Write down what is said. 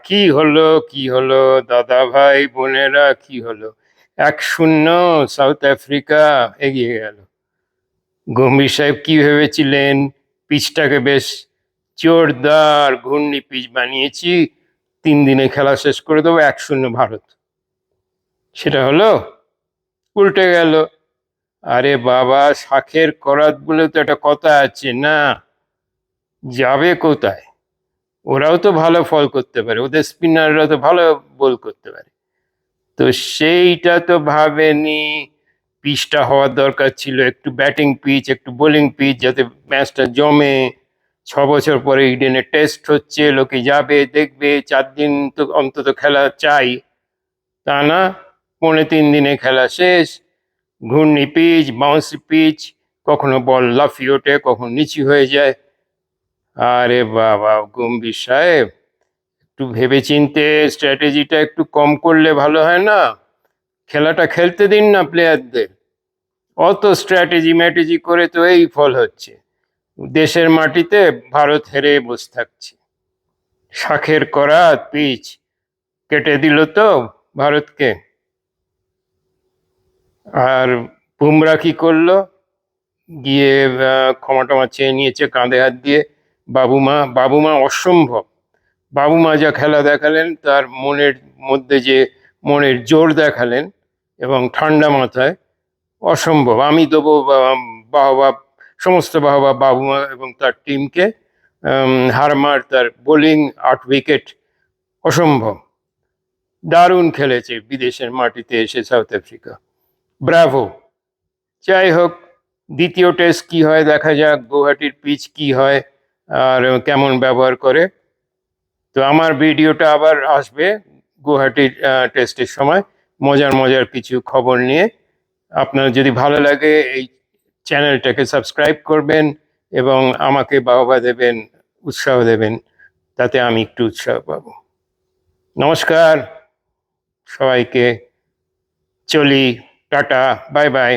কি হলো কি হলো, দাদা ভাই বোনেরা, কি হলো? 1-0 সাউথ আফ্রিকা এগিয়ে গেল। গম্ভীর সাহেব কি ভেবেছিলেন? পিচটাকে বেশ জোরদার ঘূর্ণি পিচ বানিয়েছি, 3 দিনে খেলা শেষ করে দেবো, 1-0 ভারত। সেটা হলো? উল্টে গেল। আরে বাবা, শাখের করাত বলে তো একটা কথা আছে না? যাবে কোথায়? ওরাও তো ভালো ফল করতে পারে, ওদের স্পিনাররা তো ভালো বল করতে পারে। তো সেইটা তো ভাবেনি। পিচটা হওয়ার দরকার ছিল একটু ব্যাটিং পিচ, একটু বোলিং পিচ, যাতে ম্যাচটা জমে। 6 বছর পরে ইডেনে টেস্ট হচ্ছে, লোকে যাবে দেখবে, 4 দিন তো অন্তত খেলা চাই। তা না, 3.25 দিনে খেলা শেষ। ঘূর্ণি পিচ, বাউন্সি পিচ, কখনো বল লাফিয়ে ওঠে, কখনো নিচু হয়ে যায়। আরে বাবা গম্ভীর সাহেব, একটু ভেবেচিন্তে স্ট্র্যাটেজিটা একটু কম করলে ভালো হয় না? খেলাটা খেলতে দিন না প্লেয়ারদের। অত স্ট্র্যাটেজি ম্যাটেজি করে তো এই ফল হচ্ছে। দেশের মাটিতে ভারত হেরে বসে থাকছে। শাখের করা পিচ কেটে দিল তো ভারতকে। আর বুমরা কি করলো? গিয়ে ক্ষমা টমা চেয়ে নিয়েছে কাঁধে হাত দিয়ে। বাবুমা অসম্ভব। বাবুমা যা খেলা দেখালেন, তার মনের মধ্যে যে মনের জোর দেখালেন এবং ঠান্ডা মাথায়, অসম্ভব। আমি দেবো বাহবা, সমস্ত বাহবা বাবুমা এবং তার টিমকে। হারমার তার বোলিং, 8 উইকেট, অসম্ভব। দারুণ খেলেছে বিদেশের মাটিতে এসে সাউথ আফ্রিকা। ব্রাভো। যাই হোক, দ্বিতীয় টেস্ট কি হয় দেখা যাক, গৌহাটির পিচ কি হয় আর কেমন ব্যবহার করে। তো আমার ভিডিওটা আবার আসবে গুয়াহাটির টেস্টের সময়, মজার মজার কিছু খবর নিয়ে। আপনার যদি ভালো লাগে এই চ্যানেলটাকে সাবস্ক্রাইব করবেন এবং আমাকে বাহবা দেবেন, উৎসাহ দেবেন, তাতে আমি একটু উৎসাহ পাবো। নমস্কার সবাইকে, চলি, টাটা, বাই বাই।